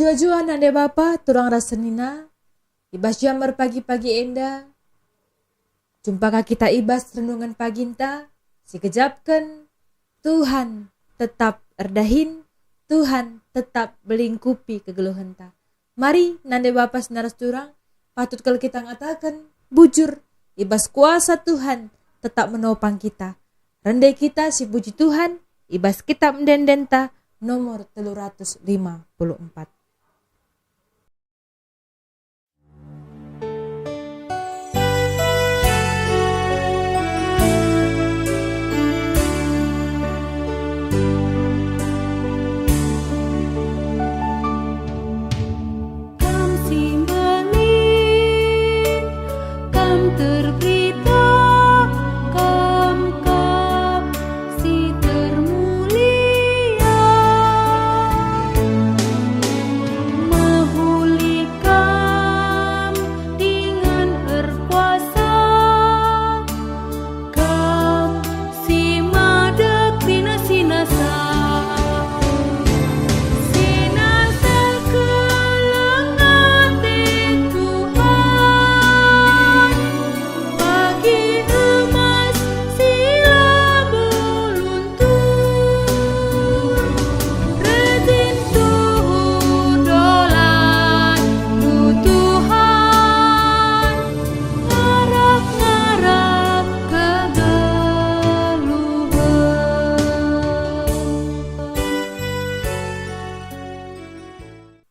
Jua-jua nande bapa turang rasenina. Ibas jamar pagi-pagi enda. Jumpakah kita ibas renungan paginta. Si kejapkan Tuhan tetap erdahin. Tuhan tetap belingkupi kegeluhanta. Mari nande bapa senaras turang. Patut kalau kita ngatakan bujur. Ibas kuasa Tuhan tetap menopang kita. Rendai kita si puji Tuhan. Ibas kitab mendendenta nomor 354.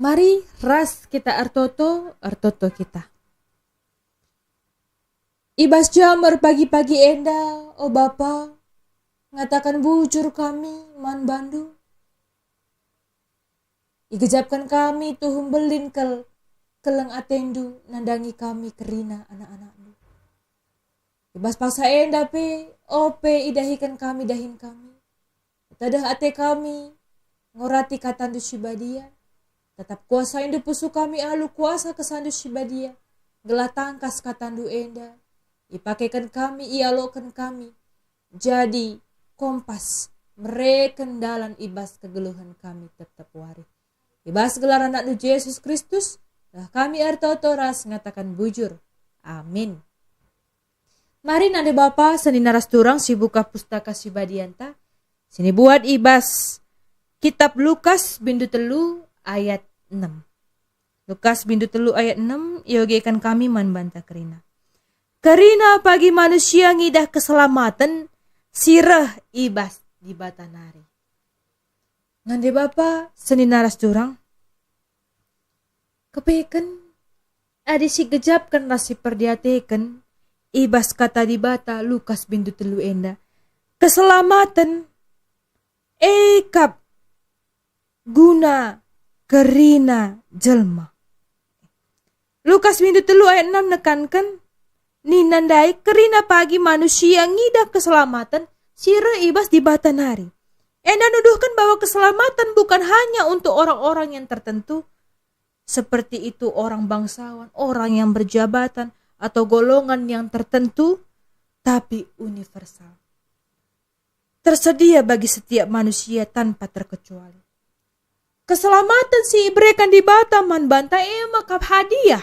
Mari ras kita artoto kita. Ibas jamar pagi-pagi enda, oh Bapa, ngatakan bujur kami man bandu. Igejapkan kami tuhum belin keleng atendu nandangi kami kerina anak-anakmu. Ibas paksa enda pe, ope idahikan kami dahin kami. Tadah ate kami ngorati katandu sibadia. Tetap kuasa indu pusu kami alu kuasa kesandu sibadia. Gelah tangkas katandu enda. Ipakaikan kami, ialokan kami. Jadi kompas mereken dalan ibas kegeluhan kami tetap wari. Ibas gelar anak nu Yesus Kristus. Lah kami artoto ras ngatakan bujur. Amin. Mari nande Bapa seni naras turang si buka pustaka sibadianta. Sini buat ibas kitab Lukas bindu telu ayat 6. Lukas bindu telu ayat 6. Yogekan kami man banta kerina. Kerina pagi manusia ngidah keselamatan. Sirah ibas di batanari. Ngande Bapa seni naras turang. Kepeken. Adi si gejapkan rasi perdiateken. Ibas kata di bata Lukas bindu telu enda. Keselamatan. Ekap. Guna kerina jelma. Lukas bindu telu ayat 6 nekankan. Ninandai kerina pagi manusia ngidah keselamatan. Sira ibas di batanari. Enda nuduhkan bahwa keselamatan bukan hanya untuk orang-orang yang tertentu. Seperti itu orang bangsawan, orang yang berjabatan, atau golongan yang tertentu. Tapi universal. Tersedia bagi setiap manusia tanpa terkecuali. Keselamatan si ibrekan di bataman bantai makap hadiah.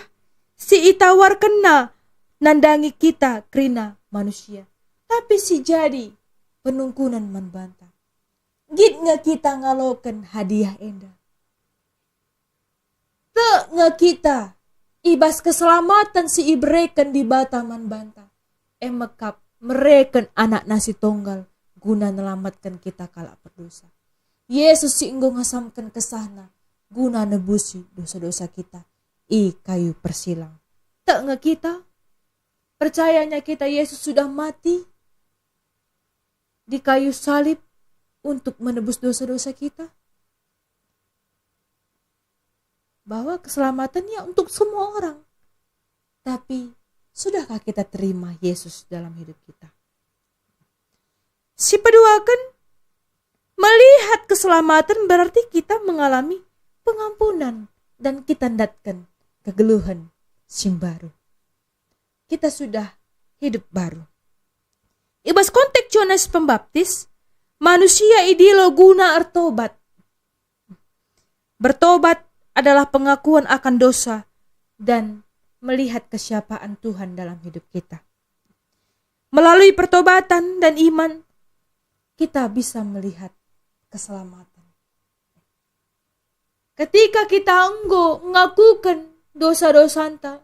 Si itawar kena nandangi kita kerina manusia. Tapi si jadi penungkunan man banta. Git nga kita ngaloken hadiah enda. Te nga kita ibas keselamatan si ibrekan di bataman banta. Makap mereken anak nasi tonggal guna nelamatkan kita kala berdosa. Yesus si enggo ngasamkan kesana guna nebusi dosa-dosa kita. Kayu persilang. Tak nge kita? Percayanya kita Yesus sudah mati di kayu salib untuk menebus dosa-dosa kita. Bahwa keselamatannya untuk semua orang. Tapi sudahkah kita terima Yesus dalam hidup kita? Si peduakan melihat keselamatan berarti kita mengalami pengampunan dan kita datkan kegeluhan sim baru. Kita sudah hidup baru. Ibas konteks Yohanes Pembaptis, manusia idilo guna artobat. Bertobat adalah pengakuan akan dosa dan melihat kesiapaan Tuhan dalam hidup kita. Melalui pertobatan dan iman, kita bisa melihat keselamatan. Ketika kita mengakukan dosa-dosa anta,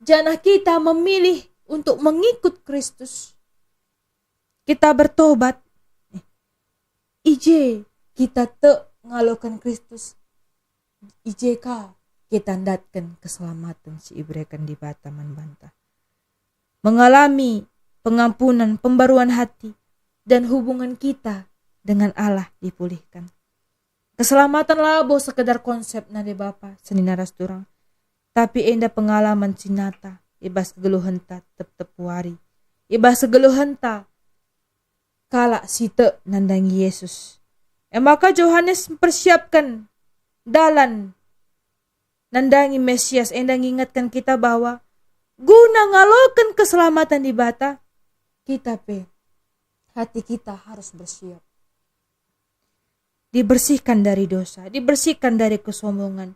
janah kita memilih untuk mengikut Kristus. Kita bertobat. Ije kita ngalokan Kristus. Ije kita ndatkan keselamatan si ibrekan di bataman banta. Mengalami pengampunan, pembaruan hati, dan hubungan kita dengan Allah dipulihkan. Keselamatan labo sekedar konsep nade Bapa seni naras turang. Tapi enda pengalaman sinata, ibas kegeluhan ta tep wari. Ibas kegeluhan ta kala site nandangi Yesus. Maka Yohanes mempersiapkan dalan nandangi Mesias, enda ngingatkan kita bahwa guna ngalokan keselamatan di bata, hati kita harus bersiap. Dibersihkan dari dosa, dibersihkan dari kesombongan.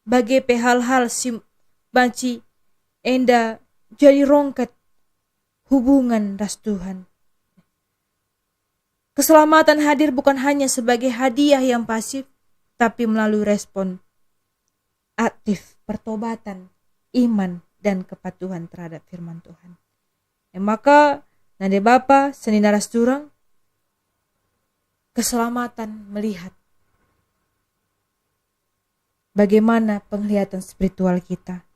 Bagai hal-hal banci enda jadi rongket hubungan ras Tuhan. Keselamatan hadir bukan hanya sebagai hadiah yang pasif, tapi melalui respon aktif pertobatan, iman, dan kepatuhan terhadap firman Tuhan. Maka nade Bapa seni naras turang, keselamatan melihat bagaimana penglihatan spiritual kita.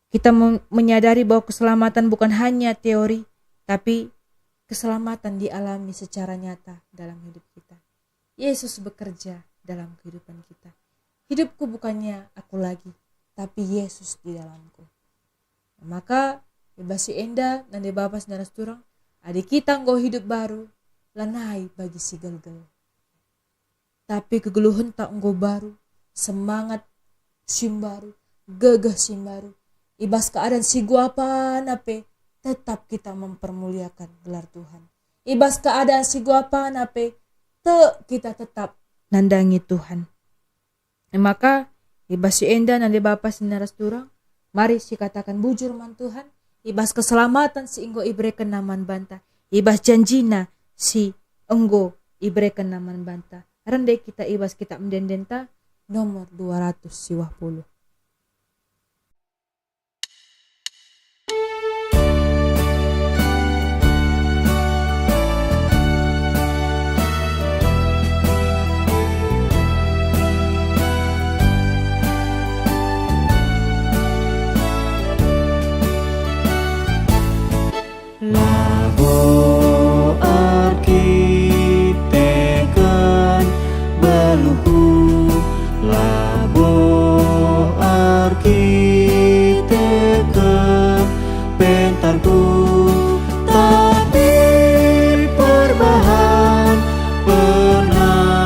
Kita menyadari bahwa keselamatan bukan hanya teori, tapi keselamatan dialami secara nyata dalam hidup kita. Yesus bekerja dalam kehidupan kita. Hidupku bukannya aku lagi, tapi Yesus di dalamku. Maka bebasi enda nande Bapa saudara turang, adik kita nggo hidup baru, lanai bagi si gelgel. Tapi kegeluhan tak nggo baru, semangat sim baru, gagah sim baru. Ibas keadaan si gua apa nape, tetap kita mempermuliakan gelar Tuhan. Ibas keadaan si gua apa nape, kita tetap nandangi Tuhan. Maka ibas si enda nande Bapa sinaras turang, mari si katakan bujur man Tuhan. Ibas keselamatan si enggo ibrekan naman banta. Ibas janjina si enggo ibrekan naman banta. Rendai kita ibas kita mendendenta nomor 250. Labo arkiteken beluhu, labo arkiteken pentarku, tapi perbahan penampakku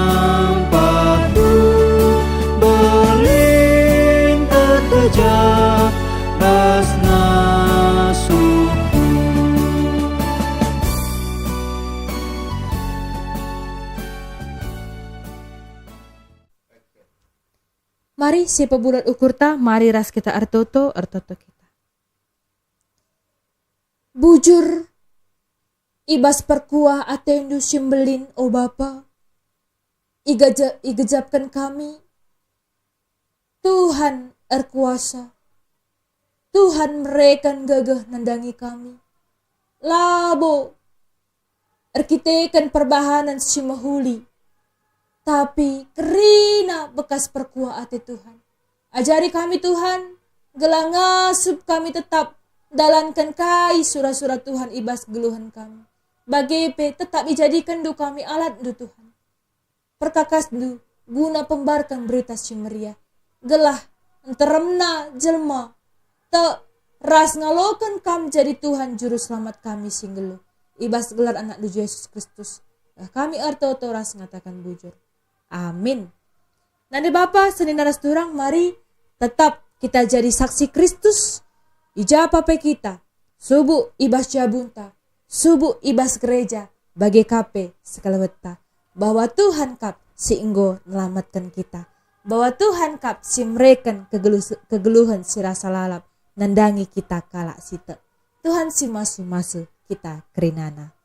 belin terkejap basna suku. Mari si pebulat ukur ta, mari ras kita artoto kita. Bujur ibas perkuah atendu simbelin o Bapa, igejapkan kami. Tuhan erkuasa, Tuhan merekan gagah nandangi kami. Labo erkitekan perbahanan si mahuli, tapi kerina bekas perkuah ate Tuhan. Ajari kami Tuhan, gelang ngasup kami tetap dalankan kai surah-surah Tuhan ibas geluhan kami. Bagepe tetap dijadikan du kami alat du Tuhan. Perkakas du guna pembarkan berita si meriah. Gelah enteremna jelma te ras ngalokan kami jadi Tuhan juru selamat kami singgelu. Ibas gelar anak du Yesus Kristus. Kami arto ras ngatakan bujur. Amin. Nande Bapa seni naras turang, mari tetap kita jadi saksi Kristus. Ija pape kita, subuh ibas jabunta, subuh ibas gereja, bagi kape sekalaweta, bahwa Tuhan kap si enggo melamatkan kita. bahwa Tuhan kap simreken kegeluhan si rasa lalap nandangi kita kalak site. Tuhan si masu kita kerinana.